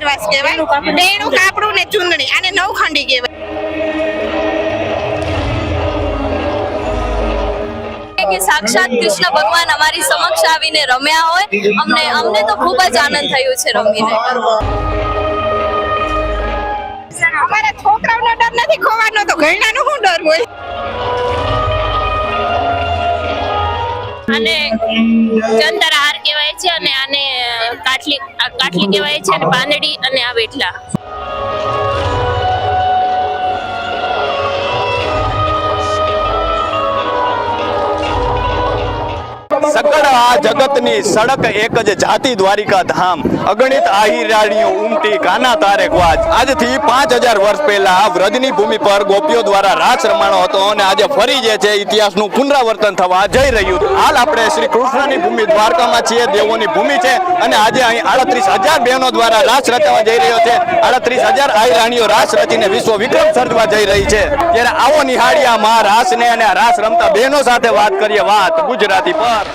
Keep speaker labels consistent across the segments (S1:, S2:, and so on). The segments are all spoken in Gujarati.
S1: ઉપરવાસ કહેવાય, ડેણું કાપડું ને ચૂંદણી, આને નવખંડી કહેવાય।
S2: કે સાક્ષાત કૃષ્ણ ભગવાન અમારી સમક્ષ આવીને રમ્યા હોય, અમને તો ખૂબ જ આનંદ થયો છે રમીને।
S1: અમારા છોકરાઓનો ડર નથી ખોવાનો, તો ઘરનાનો શું ડર હોય?
S3: આને જંતર હાર કહેવાય છે અને આને કાટલી કહેવાય છે અને પાંદડી અને આ વેટલા।
S4: સકળ આ જગતની સડક એક જ જાતિ દ્વારિકા ધામ, અગણિત આહિરાણીઓ ઉમટી કાના તારે ગ્વાજ। આજથી 5000 વર્ષ પહેલા વ્રજની ભૂમિ પર ગોપીઓ દ્વારા રાસ રમાણો હતો અને આજે ફરી જે છે ઇતિહાસનું પુનરાવર્તન થવા જઈ રહ્યું છે। હાલ આપણે શ્રી કૃષ્ણની ભૂમિ દ્વારકામાં છીએ, દેવોની ભૂમિ છે અને આજે અહીં 38000 બહેનો દ્વારા રાસ રચવા જઈ રહ્યો છે। 38000 આહિરાણીઓ રાસ રચીને વિશ્વ વિક્રમ સર્જવા જઈ રહી છે। ત્યારે આવો નિહાળીએ આ મહા રાસને અને આ રાસ રમતા બહેનો સાથે વાત કરીએ વાત ગુજરાતી પર।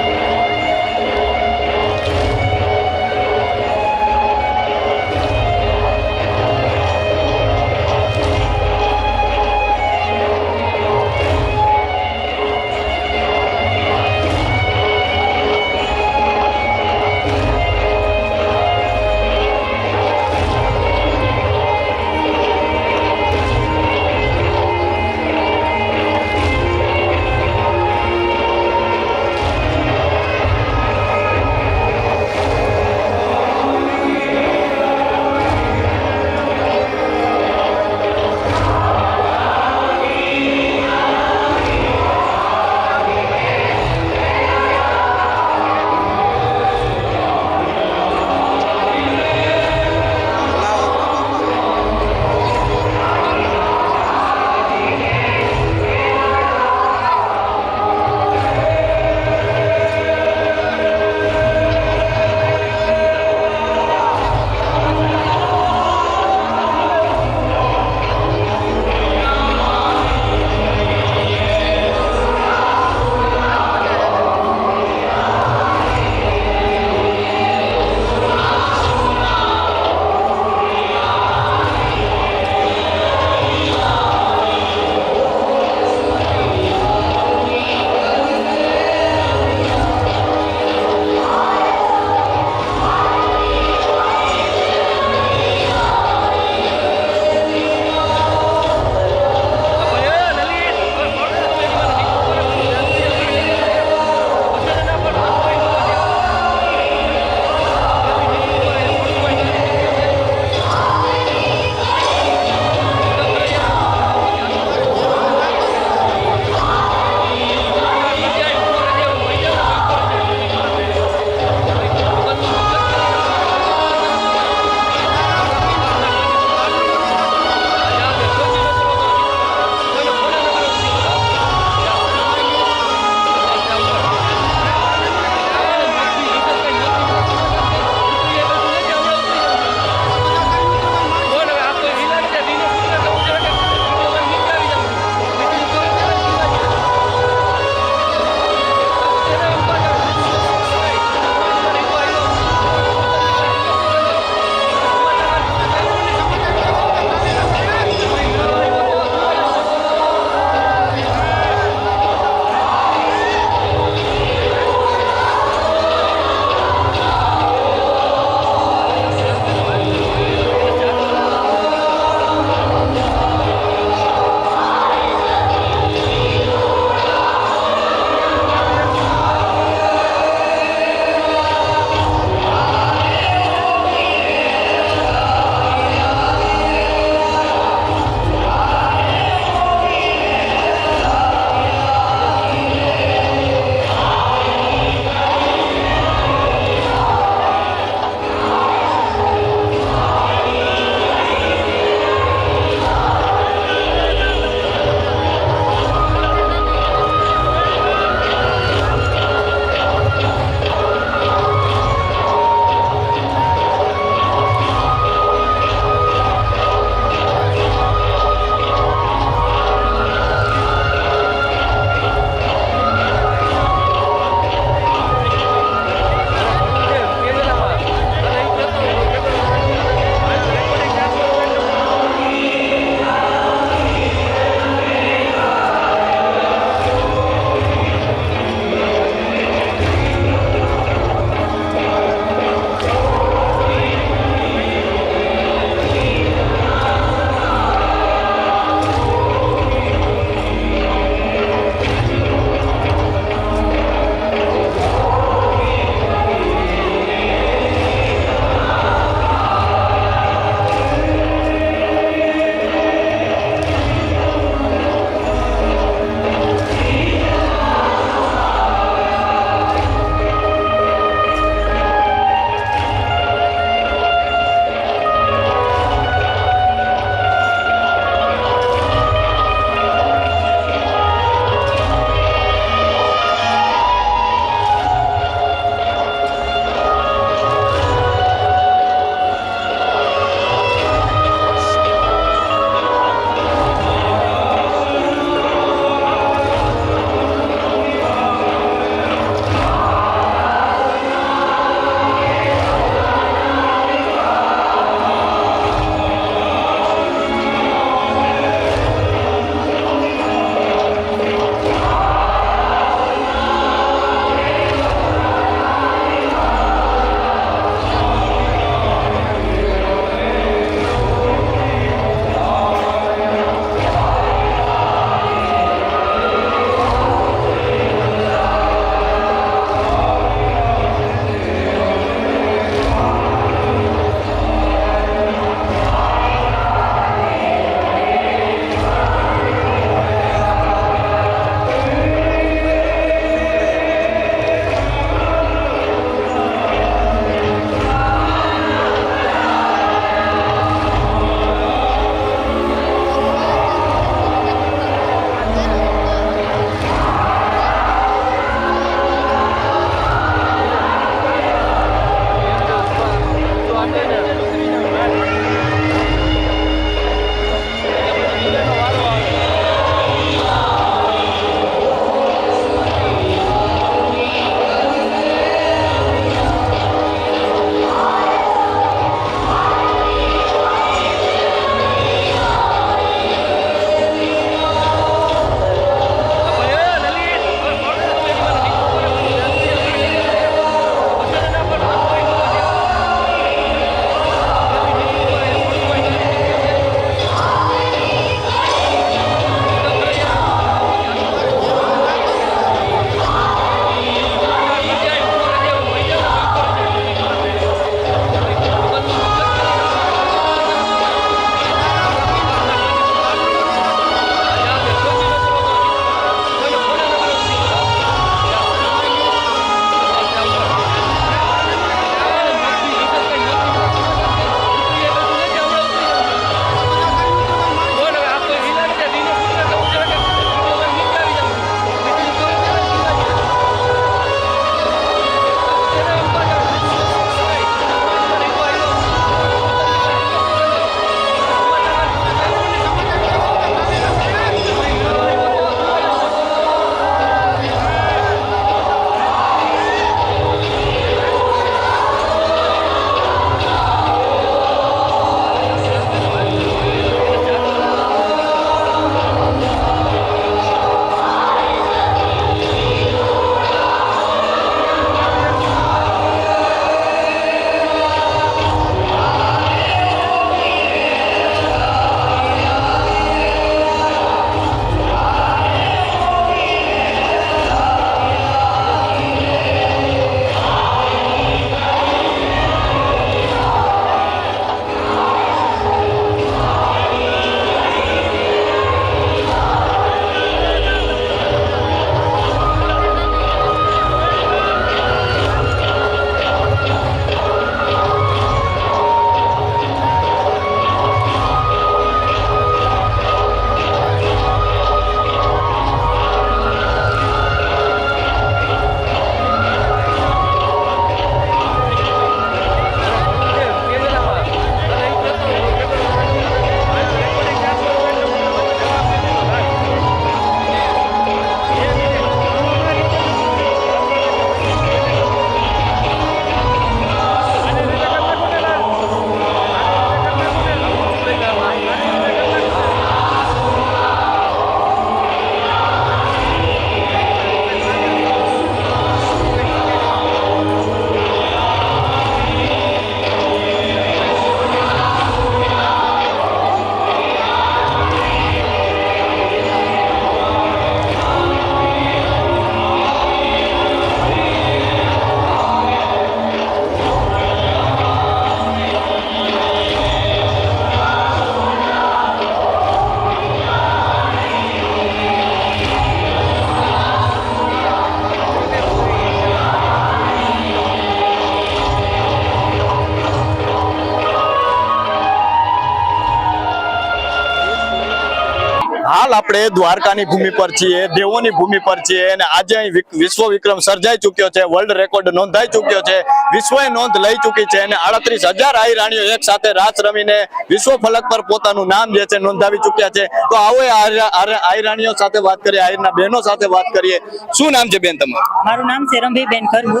S4: હાલ આપણે દ્વારકાની ભૂમિ પર છીએ, દેવોની ભૂમિ પર છીએ અને આજે અહીં વિશ્વ વિક્રમ સર્જાઈ ચૂક્યો છે, વર્લ્ડ રેકોર્ડ નોંધાઈ ચૂક્યો છે, વિશ્વએ નોંધ લઈ ચૂકી છે અને 38,000 આહી રાણીઓ એક સાથે રાસ રમીને વિશ્વ ફલક પર પોતાનું નામ જે છે નોંધાવી ચૂક્યા છે. તો આવો આહી રાણીઓ સાથે વાત કરીએ, આહીરના બહેનો સાથે વાત કરીએ. શું નામ છે બેન તમારું?
S5: મારું નામ છે રંભીબેન ખરબુ.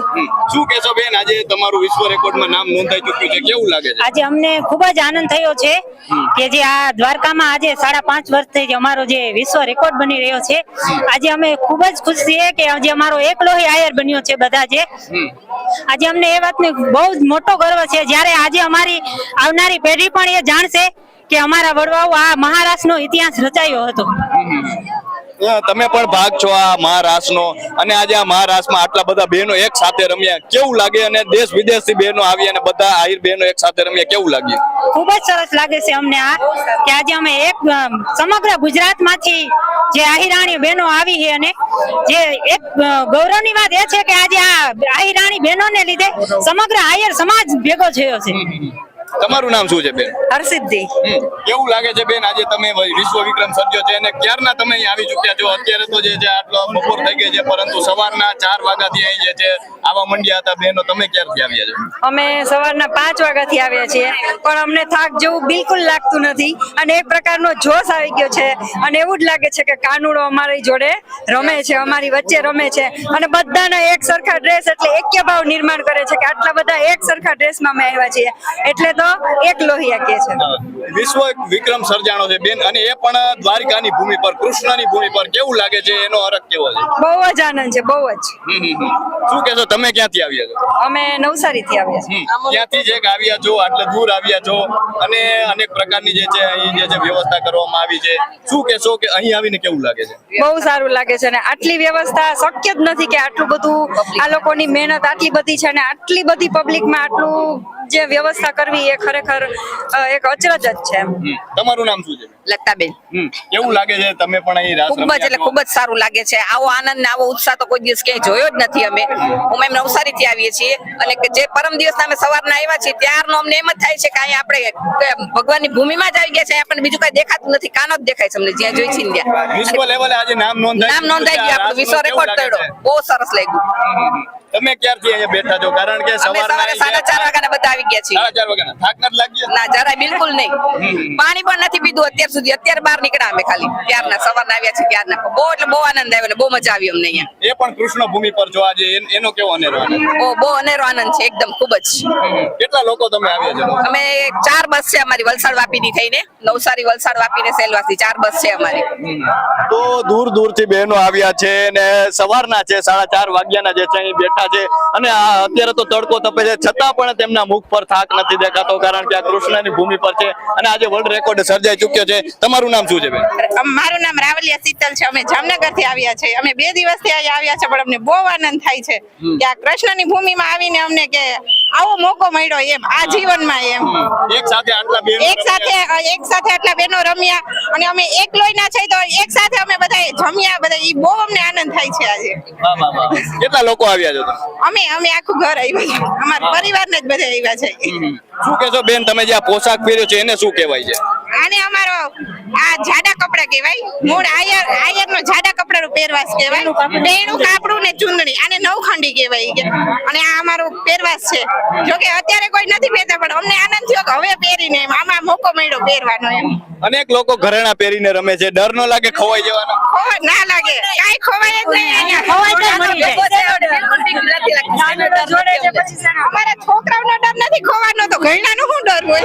S4: શું કહેશો બેન, આજે તમારું વિશ્વ રેકોર્ડમાં નામ નોંધાઈ ચૂક્યું છે, કેવું લાગે છે?
S5: આજે અમને ખૂબ જ આનંદ થયો છે કે જે આ દ્વારકામાં આજે 5.5 વર્ષથી જે અમારો જે વિશ્વ રેકોર્ડ બની રહ્યો છે, આજે અમે ખૂબ જ ખુશ છીએ કે આજે અમારો એક લોહી આયર બન્યો છે. બધા જે આજે અમને એ વાતનો બહુ જ મોટો ગર્વ છે જ્યારે આજે અમારી આવનારી પેઢી પણ એ જાણશે કે અમારા વડવાઓ આ મહારાષ્ટ્રનો ઇતિહાસ રચાયો હતો.
S4: તમે પણ ભાગ છો આ મહારાષ્ટ્રનો અને આજે આ મહારાષ્ટ્રમાં આટલા બધા બહેનો એક સાથે રમ્યા, કેવું લાગે? અને દેશ વિદેશથી બહેનો આવી અને બધા આહિર બહેનો એક સાથે રમ્યા, કેવું લાગ્યું?
S5: ખૂબ જ સરસ લાગે છે અમને આ કે આજે અમે એક સમગ્ર ગુજરાતમાંથી જે આહિરાણી બહેનો આવી છે અને જે એક ગૌરવની વાત એ છે કે આજે આ આહિરાણી બહેનોને લીધે સમગ્ર આહિર સમાજ ભેગો થયો છે.
S4: તમારું નામ શું છે બેન?
S5: હરસિદ્ધિ.
S4: કેવું લાગે છે બેન, આજે તમે વિશ્વ વિક્રમ સર્જ્યો છે અને ક્યારના તમે અહીં આવી ચૂક્યા છો? અત્યારે તો જે છે આટલો બપોર થઈ ગઈ છે, પરંતુ સવારના 4 વાગ્યાથી અહીં જે છે આવા મંડ્યા હતા બહેનો. તમે ક્યારથી આવ્યા છો?
S6: અમે સવારના 5 વાગ્યાથી આવ્યા છીએ, પણ અમને થાક જેવું બિલકુલ લાગતું નથી અને એક પ્રકારનો જોશ આવી ગયો છે અને એવું જ લાગે છે કે કાનુડો અમારી જોડે રમે છે, અમારી વચ્ચે રમે છે અને બધાના એક સરખા ડ્રેસ એટલે એક્ય ભાવ નિર્માણ કરે છે કે આટલા બધા એક સરખા ડ્રેસમાં અમે આવ્યા છીએ એટલે તો એક લોહિયા કે છે.
S4: વિશ્વ વિક્રમ સર્જાણો છે બેન, અને એ પણ દ્વારિકાની ભૂમિ પર, કૃષ્ણની ભૂમિ પર. કેવું લાગે છે, એનો હરખ કેવો છે?
S6: બહુ જ આનંદ છે, બહુ જ.
S4: શું કહેશો, તમે ક્યાંથી આવ્યા છો?
S6: અમે નવસારીથી આવ્યા છીએ.
S4: ક્યાંથી જે આવ્યા છો, આટલે દૂર આવ્યા છો અને અનેક પ્રકારની જે છે અહીં જે છે વ્યવસ્થા કરવામાં આવી છે, શું કહેશો કે અહીં આવીને કેવું લાગે છે?
S6: બહુ સારું લાગે છે અને આટલી વ્યવસ્થા શક્ય જ નથી કે આટલું બધું આ લોકોની મહેનત આટલી બધી છે અને આટલી બધી પબ્લિકમાં આટલું જે વ્યવસ્થા કરવી એ ખરેખર એક અચરજ જ છે.
S4: તમારું નામ શું છે?
S1: લતાબેન.
S4: કેવું લાગે છે, તમે પણ અહીં રાસ
S1: ખૂબ જ એટલે ખૂબ જ સારું લાગે છે. આવો આનંદ ને આવો ઉત્સાહ તો કોઈ દિવસ ક્યાંય જોયો જ નથી. અમે નવસારી થી આવીએ છીએ અને જે પરમ દિવસ અમે સવારના આવ્યા છીએ ત્યારનો અમને એમ જ થાય છે કે અહીંયા આપણે ભગવાનની ભૂમિમાં જ આવી ગયા છે. આપણને બીજું કઈ દેખાતું નથી, કાનો જ દેખાય છે અમને જ્યાં જોઈ છીએ ત્યાં.
S4: વિશ્વ લેવલે આજે નામ
S1: નોંધાઈ ગયું, આપણું વિશ્વ રેકોર્ડ તોડ્યો. બહુ સરસ લાગ્યું.
S4: તમે ક્યારથી અહીંયા બેઠા છો? કારણ કે
S1: અમે સવારે 4:30 વાગ્યાના બધા આવી ગયા છીએ.
S4: 4:30 વાગ્યાના થાક નથી લાગ્યો?
S1: ના, જરાય બિલકુલ નહીં. પાણી પણ નથી પીધું અત્યાર સુધી. અત્યારે બહાર નીકળ્યા અમે ખાલી ત્યારના સવારના આવ્યા છીએ ત્યારના. બહુ એટલે બહુ આનંદ આવ્યો ને બહુ મજા આવી અમને અહીંયા.
S4: એ પણ કૃષ્ણ ભૂમિ પર જો આજે એનો કેવો અનેરો આનંદ?
S1: બહુ અનેરો આનંદ છે, એકદમ ખૂબ જ.
S4: કેટલા લોકો તમે આવ્યા છો?
S1: અમે 4 બસ છે અમારી, વલસાડ વાપીની થઈને. નવસારી, વલસાડ, વાપી ને સેલવાસી 4 બસ છે અમારી.
S4: તો દૂર દૂરથી બહેનો આવ્યા છે ને સવારના છે 4:30 વાગ્યાના જે છે અહીં બેઠા છે અને અત્યારે તો તડકો તપે છે છતાં પણ તેમના મુખ પર થાક નથી દેખાતો, કારણ કે આ કૃષ્ણની ભૂમિ પર છે અને આજે વર્લ્ડ રેકોર્ડ સર્જાઈ ચૂક્યો છે. તમારું નામ શું છે બેન?
S7: મારું નામ રાવલિયા શીતલ છે. અમે જામનગર થી આવ્યા છે. અમે 2 દિવસથી અહીંયા આવ્યા છે, પણ અમને બહુ આનંદ થાય છે કે આ કૃષ્ણની ભૂમિમાં આવીને અમને કે આવો મોકો મળ્યો એમ આ જીવનમાં એમ.
S4: એક સાથે આટલા બહેનો
S7: એક સાથે આટલા બહેનો રમ્યા અને અમે એક લોહીના છે તો એક સાથે અમે બધા જમ્યા. બધા ઈ બહુ અમને આનંદ થાય છે આજે.
S4: વાહ વાહ વાહ. કેટલા લોકો આવ્યા છો તમે?
S7: અમે આખું ઘર આવ્યા છે, અમારા પરિવારને જ બધા આવ્યા છે.
S4: શું કહેશો બેન, તમે જે આ પોશાક પહેર્યો છે એને શું કહેવાય છે?
S7: આને અમારો આ જાડા કપડા કહેવાય. મૂળ આયર નો જાડા કપડાનો પહેરવાશ કહેવાય. બેણું કાપડું ને ચુંદડી, આને નવખંડી કહેવાય. અને આ અમારું પહેરવાશ છે. જો કે અત્યારે કોઈ નથી પહેરતા, પણ અમને આનંદ થયો કે હવે પહેરીને એમ આમાં મોકો મળ્યો પહેરવાનો એમ.
S4: અનેક લોકો ઘરેણા પહેરીને રમે છે, ડર ન લાગે ખોવાઈ જવાનો?
S7: ના લાગે, કાઈ ખોવાય જ નહીં. અહીંયા
S5: ખવાય તો મળી જાય.
S7: અમારા છોકરાઓનો ડર નથી ખોવાનો, તો ઘરનાનો શું ડર હોય?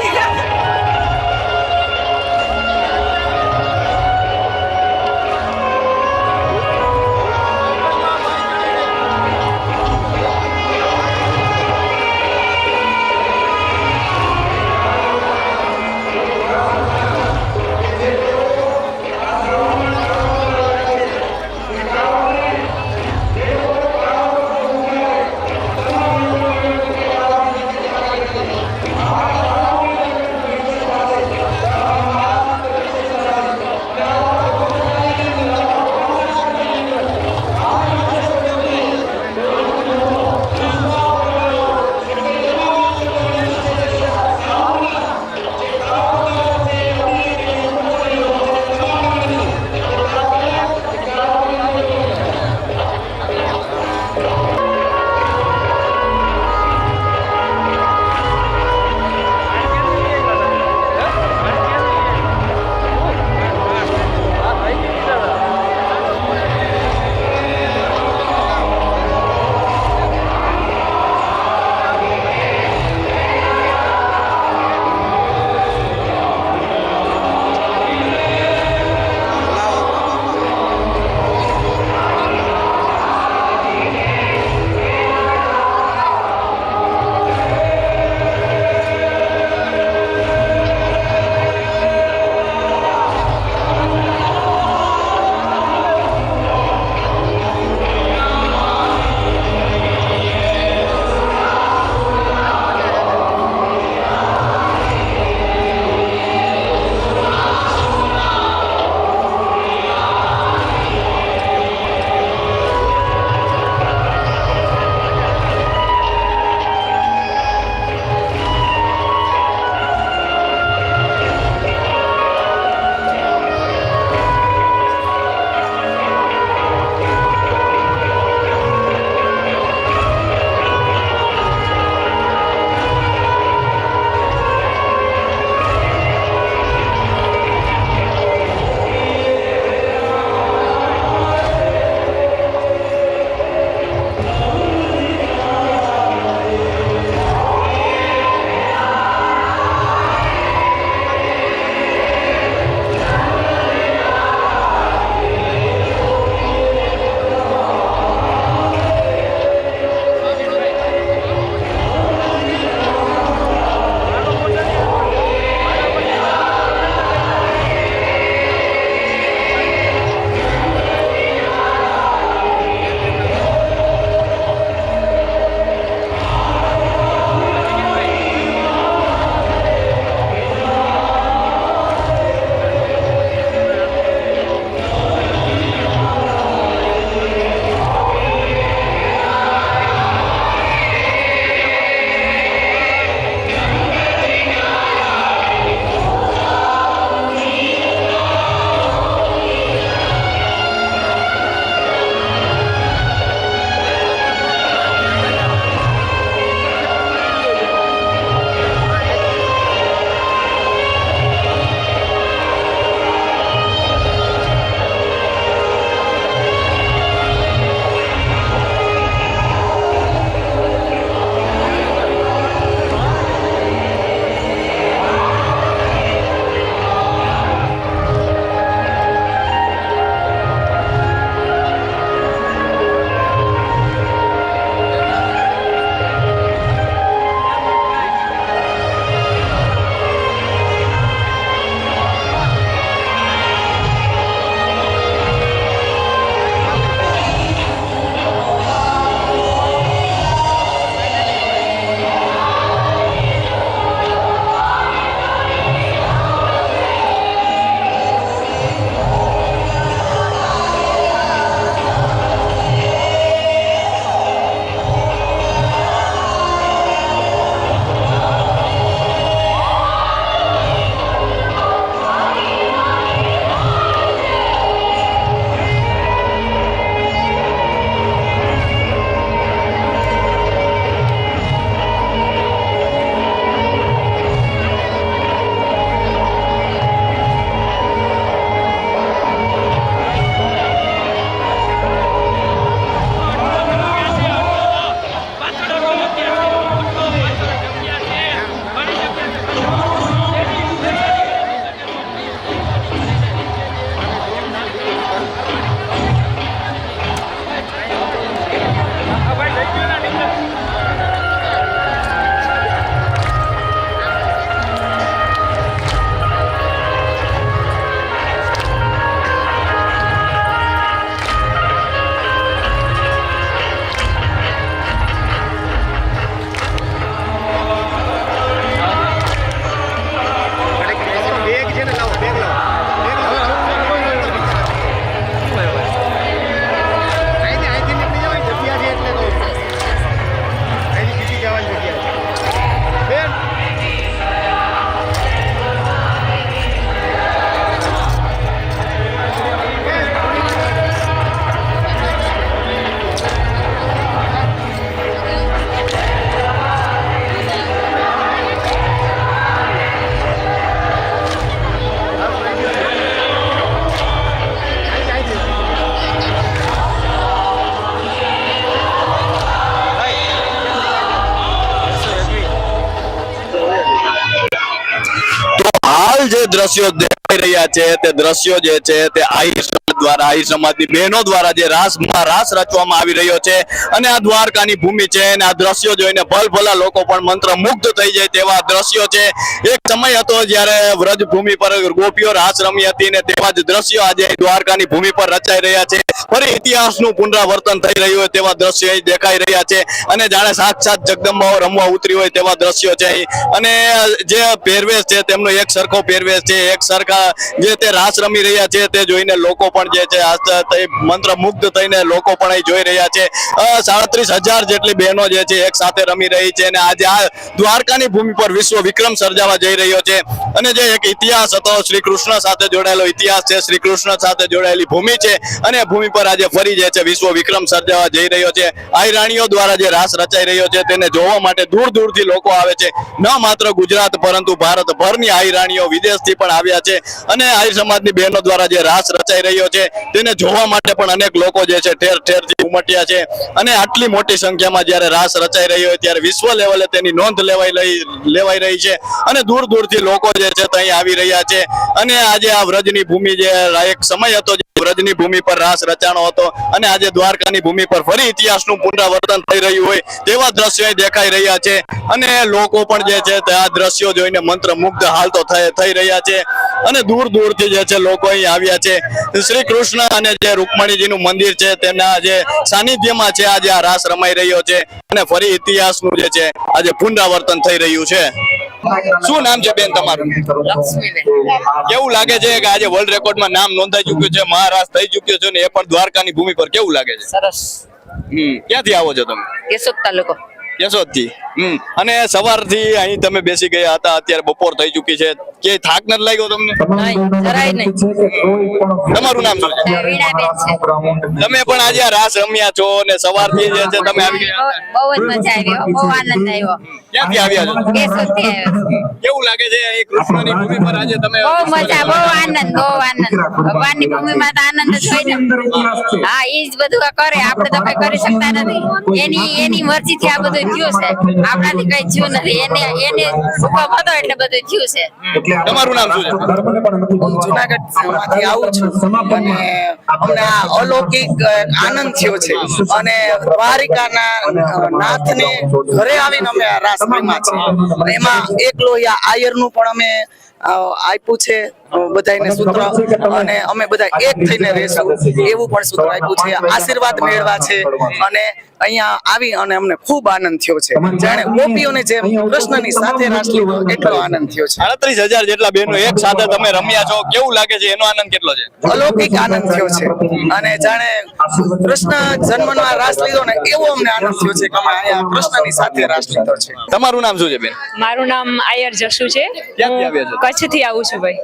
S4: હાલ જે દ્રશ્યો દેખાઈ રહ્યા છે તે દ્રશ્યો જે છે તે આહિર સમાજ દ્વારા આહિર સમાજની બહેનો દ્વારા જે રાસ રચવામાં આવી રહ્યો છે અને આ દ્વારકાની ભૂમિ છે અને આ દ્રશ્યો જોઈને ભલભલા લોકો પણ મંત્રમુગ્ધ થઈ જાય તેવા દ્રશ્યો છે. એક સમય હતો જ્યારે વ્રજ ભૂમિ પર ગોપીઓ રાસ રમી હતી ને તેવા જ દ્રશ્યો આજે દ્વારકાની ભૂમિ પર રચાઈ રહ્યા છે. ફરી ઇતિહાસનું પુનરાવર્તન થઈ રહ્યું હોય તેવા દ્રશ્યો અહીં દેખાઈ રહ્યા છે અને જાણે સાક્ષાત જગદંબાઓ રમવા ઉતરી હોય તેવા દ્રશ્યો છે અહીં. અને જે પહેરવેશ છે તેમનો એક સરખો પહેરવેશ છે, એક સરખા જે તે રાસ રમી રહ્યા છે તે જોઈને લોકો પણ જે છે મંત્રમુગ્ધ થઈને લોકો પણ અહીં જોઈ રહ્યા છે. 37,000 જેટલી બહેનો જે છે એક સાથે રમી રહી છે અને આજે આ દ્વારકાની ભૂમિ પર વિશ્વ વિક્રમ સર્જાવા જઈ રહ્યો છે. અને જે એક ઇતિહાસ હતો, શ્રી કૃષ્ણ સાથે જોડાયેલો ઇતિહાસ છે, શ્રી કૃષ્ણ સાથે જોડાયેલી ભૂમિ છે અને ભૂમિ પર આજે ફરી જે છે વિશ્વ વિક્રમ સર્જાવા જઈ રહ્યો છે. આહિર રાણીઓ દ્વારા જે રાસ રચાઈ રહ્યો છે તેને જોવા માટે દૂર દૂરથી લોકો આવે છે. ન માત્ર ગુજરાત પરંતુ ભારતભરની આહિર રાણીઓ વિદેશથી પણ આવ્યા છે અને આહિર સમાજની બહેનો દ્વારા જે રાસ રચાઈ રહ્યો છે તેને જોવા માટે પણ અનેક લોકો જે છે ઠેર ઠેરથી ઉમટ્યા છે. અને આટલી મોટી સંખ્યામાં જ્યારે રાસ રચાઈ રહ્યો હોય ત્યારે વિશ્વ લેવલે તેની નોંધ લેવાઈ રહી છે અને દૂર દૂરથી લોકો જે છે ત્યાં આવી રહ્યા છે. અને આજે આ વ્રજની ભૂમિ જે એક સમય હતો વ્રજની ભૂમિ પર રાસ રચાણો હતો અને આજે દ્વારકાની ભૂમિ પર ફરી ઇતિહાસનું પુનરાવર્તન થઈ રહ્યું હોય તેવા દ્રશ્યો દેખાઈ રહ્યા છે અને લોકો પણ જે છે તે આ દ્રશ્યો જોઈને મંત્રમુગ્ધ હાલ તો થઈ રહ્યા છે અને દૂર દૂરથી જે છે લોકો અહીં આવ્યા છે. શ્રી કૃષ્ણ અને જે રૂકમણીજીનું મંદિર છે તેના જે સાનિધ્યમાં છે આજે આ રાસ રમાઈ રહ્યો છે અને ફરી ઇતિહાસનું જે છે આજે પુનરાવર્તન થઈ રહ્યું છે. શું નામ છે બેન તમારું? કેવું લાગે છે કે આજે વર્લ્ડ રેકોર્ડમાં નામ નોંધાઈ ચુક્યું છે, મહારાજ થઈ ચુક્યો છે ને એ પણ દ્વારકાની ભૂમિ પર? કેવું લાગે છે?
S1: સરસ.
S4: ક્યાંથી આવો છો તમે?
S1: કેશોદ તાલુકો.
S4: કેશોદથી. અને સવારથી અહીં તમે બેસી ગયા હતા, અત્યારે બપોર થઈ ચૂકી છે, કે થાક નથી લાગ્યો તમને?
S1: જરાય નહીં.
S4: તમારું નામ શું છે? તમે પણ આજે આ રાસ રમ્યા છો અને સવારથી જે છે તમે આવી ગયા હતા?
S2: બહુ જ મજા આવી, બહુ આનંદ આવ્યો.
S4: ક્યાંથી આવ્યા છો?
S2: કેશોદથી આવ્યો.
S4: કેવું લાગે છે અહીં કૃષ્ણની ભૂમિ પર આજે તમે?
S2: બહુ મજા, બહુ આનંદ, બહુ આનંદ. ભગવાનની ભૂમિમાં તો આનંદ જ હોય ને. હા, ઈ જ બધું કરે, આપણે તો કઈ કરી શકતા નથી. એની મરજીથી આ બધું થયું છે, આપણાથી કઈ થયું નથી. એને હુકમ હતો એટલે બધું થયું છે.
S4: તમારું નામ શું છે?
S8: હું જુનાગઢમાંથી આવું છું અને અમને આ અલૌકિક આનંદ થયો છે અને દ્વારિકાના નાથને ઘરે આવીને અમે આ રાસ રમ્યા છે. એમાં એકલો આયરનું પણ અમે આપ્યું છે બધાને સૂત્ર અને અમે બધા એક થઈને રહેશું એવું પણ સૂત્ર આપ્યું છે. આશીર્વાદ મેળવા છે અને અહીંયા આવી અને અમને ખૂબ આનંદ થયો છે. જાણે ગોપીઓને જેમ કૃષ્ણની સાથે રાસ લીધો એટલો આનંદ થયો છે.
S4: 38,000 જેટલા બહેનો એક સાથે તમે રમ્યા છો, કેવું લાગે છે? એનો આનંદ કેટલો છે?
S8: અલૌકિક આનંદ થયો છે અને જાણે કૃષ્ણ જન્મમાં રાસ લીધો ને એવો અમને આનંદ થયો છે કે અમે અહીંયા કૃષ્ણની સાથે રાસ લીધો છે.
S4: તમારું નામ શું છે બેન?
S9: મારું નામ આયર જશુ છે.
S4: ક્યાંથી આવ્યા છો?
S9: કચ્છથી આવું છું ભાઈ.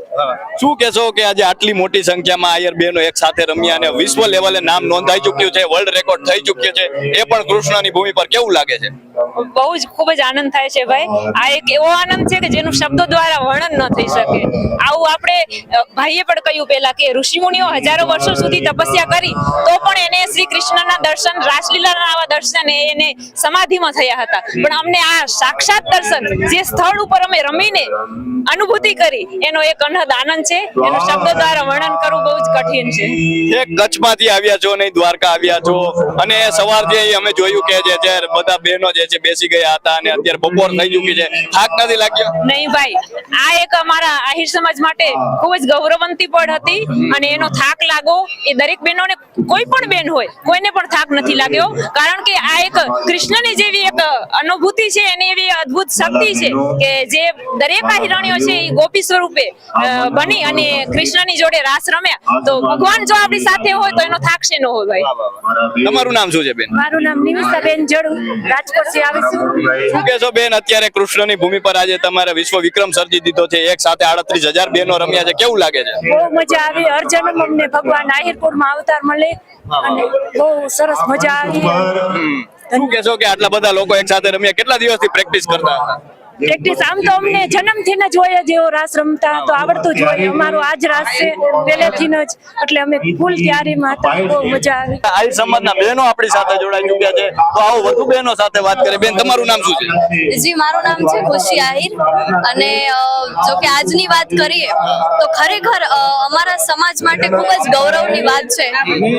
S4: શું કહેશો કે આજે આટલી મોટી સંખ્યામાં આયર બહેનો એક સાથે રમ્યા અને વિશ્વ લેવલે નામ નોંધાઈ ચુક્યું છે, વર્લ્ડ રેકોર્ડ થઈ ચુક્યો છે, એ પણ કૃષ્ણની ભૂમિ પર? કેવું લાગે છે?
S9: બહુ જ ખૂબ જ આનંદ થાય છે ભાઈ. આ એક એવો આનંદ છે કે જેનું શબ્દો દ્વારા વર્ણન ન થઈ શકે. આવું આપણે ભાઈએ પણ કહ્યું પહેલા કે ઋષિમુનિઓ હજારો વર્ષો સુધી તપસ્યા કરી તો પણ એને શ્રી કૃષ્ણના દર્શન, રાસલીલાના આવા દર્શન એને સમાધિમાં થયા હતા. પણ અમને આ સાક્ષાત દર્શન જે સ્થળ ઉપર અમે રમીને અનુભૂતિ કરી એનો એક અનહદ આનંદ છે. એનો શબ્દો દ્વારા વર્ણન કરવું બહુ જ કઠિન છે.
S4: એક કચ્છમાંથી આવ્યા છો ને દ્વારકા આવ્યા છો અને સવારથી અહીં અમે જોયું કે જે બધા બહેનો જે છે બેસી ગયા હતા અને અત્યારે બપોર થઈ ચૂકી છે, થાક નથી લાગ્યો?
S9: નહીં ભાઈ, આ એક અમારા આહિર સમાજ માટે ખૂબ જ ગૌરવંતી પળ હતી અને એનો થાક લાગો એ દરેક બહેનોને, કોઈ પણ બેન હોય કોઈને પણ થાક નથી લાગ્યો. કારણ કે આ એક કૃષ્ણની જેવી એક અનુભૂતિ છે, એની એવી અદ્ભુત શક્તિ છે કે જે દરેક આહિરાણીઓ છે એ ગોપી સ્વરૂપે બની અને કૃષ્ણની જોડે રાસ રમ્યા. તો ભગવાન જો આપણી સાથે હોય તો એનો થાક છે ન હોય ભાઈ.
S4: તમારું નામ શું છે બેન?
S5: મારું નામ નિમિષાબેન જડુ, રાજકોટથી આવી છું.
S4: શું કહેશો બેન, અત્યારે કૃષ્ણની ભૂમિ પર આજે તમારે વિશ્વ વિક્રમ સર્જી દીધો છે, એક સાથે 38,000 બહેનો રમ્યા છે, કેવું લાગે છે?
S5: બહુ મજા આવી. અર્જનમ અમને ભગવાન આહિરપુરમાં અવતાર મળે અને બહુ સરસ મજા આવી.
S4: શું કહેશો કે આટલા બધા લોકો એક સાથે રમ્યા, કેટલા દિવસથી પ્રેક્ટિસ કરતા હતા?
S9: પ્રેક્ટિસ આમ તો અમને જન્મથી જ હોય જ એવો રાસ રમતા તો આવડતું જ હોય. અમારો આજ રાસ છે પહેલેથી જ, એટલે અમે ફૂલ તૈયારીમાં હતા. બહુ મજા આવી.
S4: આહિર સમાજના બહેનો આપણી સાથે જોડાઈ ચૂક્યા છે, તો આવો વધુ બહેનો સાથે વાત કરીએ. બેન, તમારું નામ શું છે?
S2: જી, મારું નામ છે ખુશી આહિર. અને જો કે આજની વાત કરીએ તો ખરેખર અમારા સમાજ માટે ખૂબ જ ગૌરવની વાત છે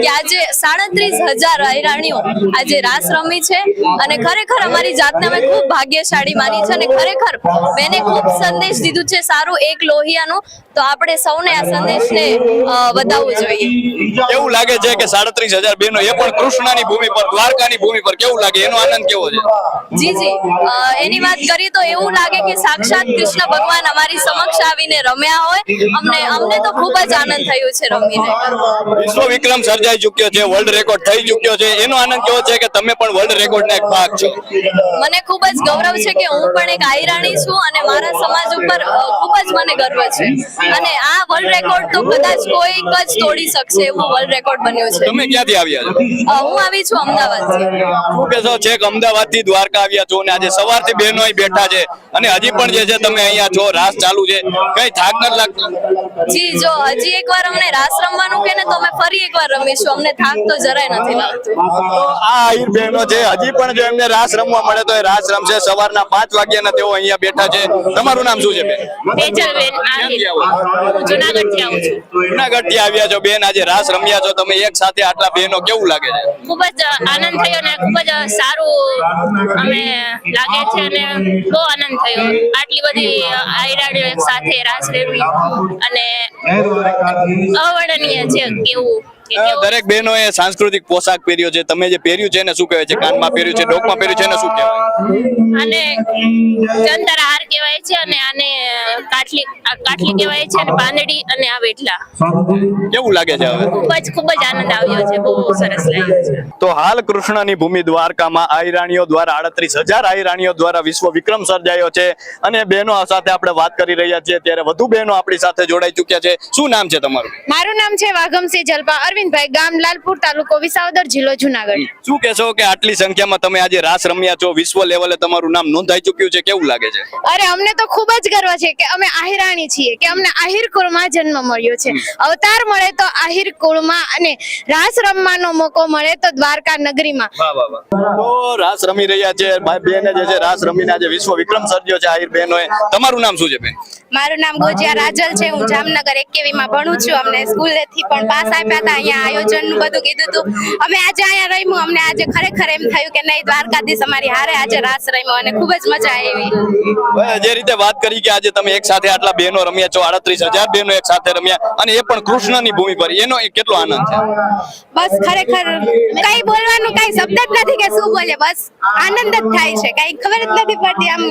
S2: કે આજે 37,000 આહિરાણીઓ આજે રાસ રમી છે. અને ખરેખર અમારી જાતને અમે ખૂબ ભાગ્યશાળી માની છે. અને ખરેખર બેને ખૂબ સંદેશ દીધું છે સારું એક લોહિયાનું, તો આપણે સૌને આ સંદેશને વધાવવું જોઈએ.
S4: કેવું લાગે છે કે 37,000 બહેનો એ પણ કૃષ્ણની ભૂમિ પર, દ્વારકાની ભૂમિ પર, કેવું લાગે? એનો આનંદ કેવો છે?
S2: જી, એની વાત કરીએ તો એવું લાગે કે સાક્ષાત કૃષ્ણ ભગવાન અમારી સમક્ષ આવીને રમ્યા હોય. અમને તો ખૂબ જ આનંદ થયો છે રમીને.
S4: વિશ્વ વિક્રમ સર્જાઈ ચુક્યો છે, વર્લ્ડ રેકોર્ડ થઈ ચુક્યો છે, એનો આનંદ કેવો છે કે તમે પણ વર્લ્ડ રેકોર્ડના એક ભાગ છો?
S2: મને ખૂબ જ ગૌરવ છે કે હું પણ એક આહિરાણી છું અને મારા સમાજ ઉપર ખૂબ જ મને ગર્વ છે. અને આ વર્લ્ડ રેકોર્ડ તો કદાચ કોઈક જ તોડી શકશે એવું વર્લ્ડ રેકોર્ડ બન્યો છે.
S4: તમે ક્યાંથી આવ્યા છો?
S2: હું આવી છું અમદાવાદથી.
S4: શું કહેશો? છેક અમદાવાદથી દ્વારકા આવ્યા છો અને આજે સવારથી બહેનો અહીં બેઠા છે અને હજી પણ જે છે તમે અહીંયા છો, રાસ ચાલુ છે, કઈ થાક નથી લાગતો?
S2: જી, જો હજી એકવાર અમને રાસ રમવાનું કે ને તો અમે ફરી એકવાર રમીશું. અમને થાક તો જરાય નથી લાગતો.
S4: તો આ આહિર બહેનો છે, હજી પણ જો એમને રાસ રમવા મળે તો એ રાસ રમશે. સવારના 5 વાગ્યાના તેઓ અહીંયા બેઠા છે. તમારું નામ શું છે બેન?
S3: તેજલબેન આહિર. હું જુનાગઢથી આવું છું.
S4: જુનાગઢથી આવ્યા છો બેન, આજે રાસ રમ્યા છો તમે એક સાથે આટલા બહેનો, કેવું લાગે છે?
S3: ખૂબ જ આનંદ થયો અને ખૂબ જ સારું અમે લાગે છે અને બહુ આનંદ થયો. આટલી બધી આહિરાણીઓ એક સાથે રાસ રમી અને અવર્ણનીય છે કેવું.
S4: દરેક બહેનોએ સાંસ્કૃતિક પોશાક પહેર્યો છે. તમે જે પહેર્યું છે એને શું કહેવાય છે? કાનમાં પહેર્યું છે, ડોકમાં પહેર્યું છે, એને શું કહેવાય?
S3: અને ચંદરા હાર કહેવાય છે અને આને કાટલી કહેવાય છે અને બાંદડી અને આ વેટલા.
S4: કેવું લાગે છે હવે?
S3: ખૂબ જ આનંદ આવ્યો છે. બહુ સરસ લાગ્યો છે.
S4: તો હાલ કૃષ્ણની ભૂમિ દ્વારકામાં આહિરાણીઓ દ્વારા 38,000 આહિરાણીઓ દ્વારા વિશ્વ વિક્રમ સર્જાયો છે. અને બહેનો સાથે આપણે વાત કરી રહ્યા છીએ, ત્યારે વધુ બહેનો આપણી સાથે જોડાઈ ચૂક્યા છે. શું નામ છે તમારું?
S10: મારું નામ છે વાઘમસિંહ જલપા અરવિંદભાઈ, ગામ લાલપુર, તાલુકો વિસાવદર, જિલ્લો જુનાગઢ.
S4: શું કહેશો કે આટલી સંખ્યામાં તમે આજે રાસ રમ્યા છો, વિશ્વ લેવલે તમારું નામ નોંધાઈ ચૂક્યું છે, કેવું લાગે છે?
S10: અરે અમને તો ખૂબ જ ગર્વ છે કે અમે આહિરાણી છીએ, કે અમને આહિર કુળમાં જન્મ મળ્યો છે. અવતાર મળે તો આહિર કુળમાં અને રાસ રમવાનો મોકો મળે તો દ્વારકા નગરીમાં.
S4: તો રાસ રમી રહ્યા છે બેને જે છે, રાસ રમીને આજે વિશ્વ વિક્રમ સર્જ્યો છે આહિર બહેનોએ. તમારું નામ શું છે બેન?
S10: મારું નામ ગોજિયા રાજલ છે. હું જામનગર 21 માં ભણું છું. અમને સ્કૂલેથી પણ પાસ આપ્યા હતા. અહીંયા આયોજનનું બધું કીધું હતું. અમે આજે અહીંયા રમ્યું. અમને આજે ખરેખર એમ થયું કે નહીં, દ્વારકાધીશ અમારી હારે આજે રાસ રમ્યો અને ખૂબ જ મજા આવી.
S4: જે રીતે વાત કરી કે આજે તમે એક સાથે આટલા બહેનો રમ્યા છો, 38,000 બહેનો એક સાથે રમ્યા અને એ પણ કૃષ્ણની ભૂમિ પર, એનો કેટલો આનંદ છે?
S10: બસ ખરેખર કઈ બોલવાનું કઈ શબ્દ જ નથી કે શું બોલે. બસ આનંદ જ થાય છે. કઈ ખબર જ નથી પડતી. આમ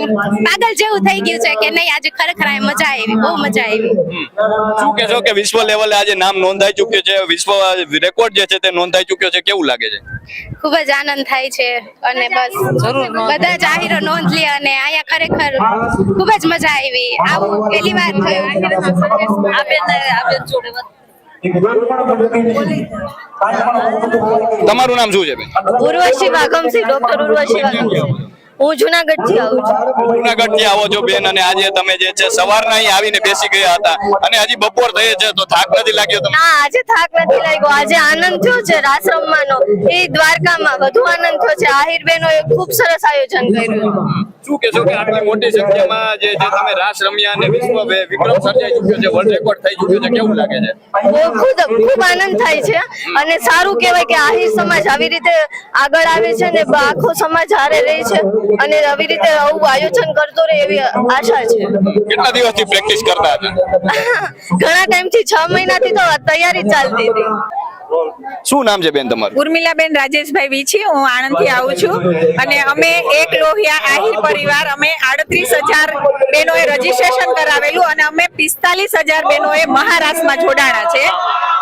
S10: પાગલ જેવું થઈ ગયું છે કે નહીં, આજે ખરેખર આ મજા આવી, બહુ મજા આવી.
S4: શું કહેશો કે વિશ્વ લેવલે આજે નામ નોંધાઈ ચૂક્યું છે, વિશ્વ રેકોર્ડ જે છે તે નોંધાઈ ચૂક્યો છે, કેવું લાગે છે?
S10: ખૂબ જ આનંદ થાય છે અને બસ બધા જ આહિરો નોંધ લે અને અહીંયા ખરેખર ખૂબ જ મજા આવી. આવું પહેલી વાર થયું.
S4: તમારું નામ શું છે બેન?
S10: ઉર્વશી વાઘમસિંહ, ડોક્ટર ઉર્વશી વાઘમસિંહ. હું જુનાગઢ થી આવું છું.
S4: જુનાગઢ થી આવો છો બેન અને આજે તમે જે છે સવારના અહીં આવીને બેસી ગયા હતા અને હજી બપોર થઈ છે, તો થાક નથી લાગ્યો તમને?
S10: ના, આજે થાક નથી લાગ્યો. આજે આનંદ થયો છે રાસ રમવાનો. એ દ્વારકામાં વધુ આનંદ થયો છે. આહિર બહેનોએ ખૂબ સરસ આયોજન કર્યું.
S4: શું કહેશો કે આટલી મોટી સંખ્યામાં જે તમે રાસ રમ્યા અને વિશ્વ વિક્રમ સર્જાઈ ચૂક્યો છે, વર્લ્ડ રેકોર્ડ થઈ ચૂક્યો છે, કેવું લાગે છે?
S10: ખૂબ આનંદ થાય છે અને સારું કહેવાય કે આહિર સમાજ આવી રીતે આગળ આવે છે ને આખો સમાજ હારે રહે છે અને આવી રીતે આવું આયોજન કરતો રહે એવી આશા છે.
S4: કેટલા દિવસથી પ્રેક્ટિસ કરતા હતા?
S10: ઘણા ટાઈમથી 6 મહિનાથી તો તૈયારી ચાલતી હતી.
S4: શું નામ છે બેન તમારું?
S11: ઉર્મિલાબેન રાજેશભાઈ વીછી. હું આણંદથી આવું છું અને અમે એક લોહિયા આહિર પરિવાર, અમે 38,000 બહેનોએ રજીસ્ટ્રેશન કરાવેલું અને અમે 45,000 બહેનોએ મહારાષ્ટ્રમાં જોડાણા છે.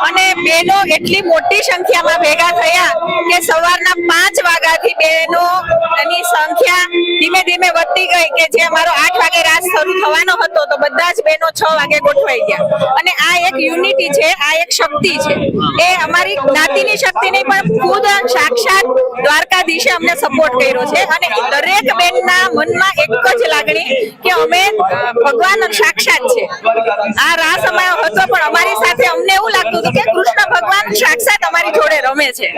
S11: અને બહેનો એટલી મોટી સંખ્યામાં ભેગા થયા કે સવારના 5 વાગ્યાથી બહેનોની સંખ્યા ધીમે ધીમે વધતી ગઈ કે જે અમારો 8 વાગે રાસ શરૂ થવાનો હતો તો બધા જ બહેનો 6 વાગે ગોઠવાઈ ગયા અને આ એક યુનિટી છે, આ એક શક્તિ છે. એ અમારી જ્ઞાતિની શક્તિ નહીં પણ ખુદ સાક્ષાત દ્વારકાધીશે અમને સપોર્ટ કર્યો છે અને દરેક બેનના મનમાં એક જ લાગણી કે અમે ભગવાન સાક્ષાત છે. આ રાસ અમારો હતો પણ અમારી સાથે અમને એવું લાગતું હતું કે કૃષ્ણ ભગવાન સાક્ષાત અમારી જોડે રમે છે.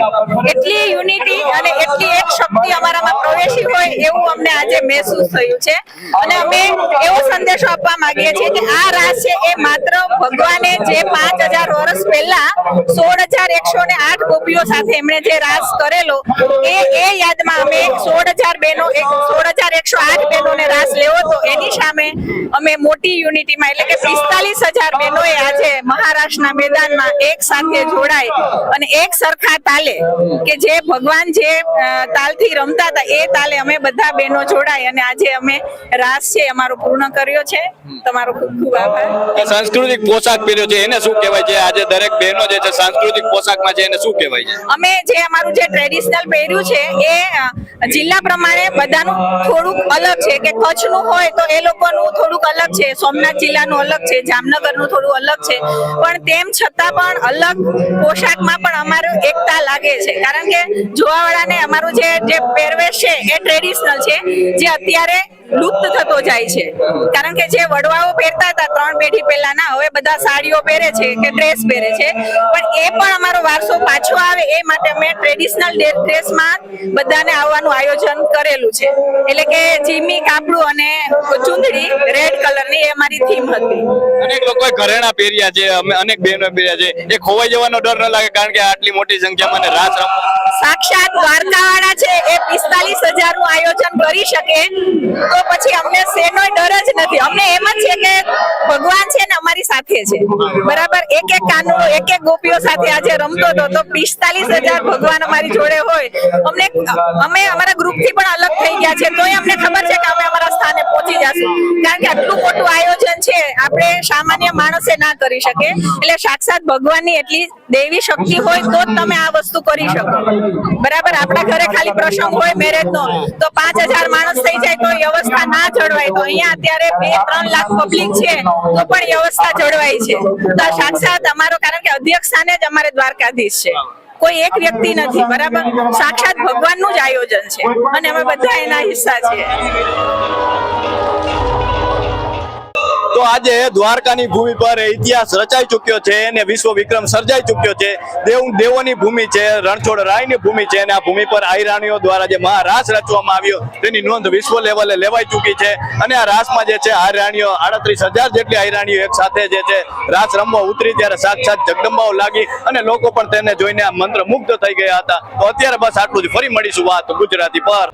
S11: એટલી યુનિટી અને એટલી એક શક્તિ અમારામાં પ્રવેશી હોય એવું અમને આજે મહેસૂસ થયું છે અને અમે એવો સંદેશો આપવા માંગીએ છીએ કે આ રાસ છે એ માત્ર ભગવાને જે 5000 વર્ષ પહેલા 16108 ગોપીઓ સાથે એમણે જે રાસ કરેલો એ યાદમાં અમે 16000 બહેનો 16108 બહેનોને રાસ લેવો તો એની સામે અમે મોટી યુનિટીમાં એટલે કે 45000 બહેનોએ આજે મહારાષ્ટ્રના મેદાનમાં એક સાથે જોડાઈ અને એક સરખા તાલે કે જે ભગવાન જે તાલથી રમતા હતા એ તાલે અમે બધા બહેનો જોડાઈ અને આજે અમે રાસ છે અમારો પૂર્ણ કર્યો છે. તમારો ખૂબ ખૂબ આભાર.
S4: સાંસ્કૃતિક પોશાક પહેર્યો છે એને શું કહેવાય છે? આજે દરેક બહેનો જે છે સાંસ્કૃતિક પોશાકમાં છે એને શું કહેવાય છે?
S11: અમે જે અમારું જે ટ્રેડિશનલ પહેર્યું છે એ જિલ્લા પ્રમાણે બધાનું થોડુંક અલગ છે કે કચ્છનું હોય તો એ લોકોનું થોડુંક અલગ છે, સોમનાથ જિલ્લાનું અલગ છે, જામનગરનું થોડું અલગ છે પણ તેમ છતાં પણ અલગ પોશાકમાં પણ અમારું એકતા લાગે છે કારણ કે જોવાવાળાને અમારું જે પહેરવેશ છે એ ટ્રેડિશનલ છે જે અત્યારે લુપ્ત થતો જાય છે કારણ કે જે વડવાઓ પહેરતા હતા 3 પેઢી પહેલાના હવે બધા સાડીઓ પહેરે છે કે ડ્રેસ પહેરે છે પણ એ પણ અમારો વારસો પાછો આવે એ માટે અમે ટ્રેડિશનલ ડ્રેસમાં બધાને આવવાનું આયોજન કરેલું છે એટલે કે જીમી કાપડું અને ચુંદડી રેડ કલરની એ અમારી થીમ હતી.
S4: અનેક લોકોએ ઘરેણા પહેર્યા છે, અમે અનેક બહેનો પહેર્યા છે, એ ખોવાઈ જવાનો ડર ન લાગે કારણ કે આટલી મોટી સંખ્યામાં રાસ
S11: સાક્ષાત દ્વારકાવાળા છે એ 45000 નું આયોજન કરી શકે તો પછી અમને શેનો ડર જ નથી. અમને એમ જ છે કે ભગવાન છે ને અમારી સાથે છે બરાબર. એક એક કાનુડો એક એક ગોપીઓ સાથે આજે રમતો હતો તો 45000 ભગવાન અમારી જોડે હોય અમે અમારા ગ્રુપથી પણ અલગ થઈ ગયા છે તોય અમને ખબર છે કે અમે અમારા સ્થાને પહોંચી જશું કારણ કે આટલું મોટું આયોજન છે આપણે સામાન્ય માણસે ના કરી શકે એટલે સાક્ષાત ભગવાનની એટલી દેવી શક્તિ હોય તો જ તમે આ વસ્તુ કરી શકો બરાબર. આપણા ઘરે ખાલી પ્રસંગ હોય મેરેજ નો તો 5000 માણસ થઈ જાય તો વ્યવસ્થા ના જળવાય તો અહીંયા અત્યારે 2-3 લાખ પબ્લિક છે તો પણ વ્યવસ્થા જળવાય છે તો સાક્ષાત અમારો કારણ કે અધ્યક્ષ સ્થાને જ અમારે દ્વારકાધીશ છે, કોઈ એક વ્યક્તિ નથી બરાબર. સાક્ષાત ભગવાનનું જ આયોજન છે અને અમે બધા એના હિસ્સા છીએ.
S4: તો આજે દ્વારકાની ભૂમિ પર ઇતિહાસ રચાઈ ચુક્યો છે અને વિશ્વ વિક્રમ સર્જાઈ ચુક્યો છે. દેવોની ભૂમિ છે, રણછોડ રાયની ભૂમિ છે અને આ ભૂમિ પર આહિરાણીઓ દ્વારા જે મહારાસ રચવામાં આવ્યો તેની નોંધ વિશ્વ લેવલે લેવાઈ ચૂકી છે અને આ રાસમાં જે છે આહિરાણીઓ 38000 જેટલી આહિરાણીઓ એક સાથે જે છે રાસ રમવા ઉતરી ત્યારે સાક્ષાત જગદંબાઓ લાગી અને લોકો પણ તેને જોઈને આ મંત્ર મુગ્ધ થઈ ગયા હતા. તો અત્યારે બસ આટલું જ. ફરી મળીશું વાત ગુજરાતી પર.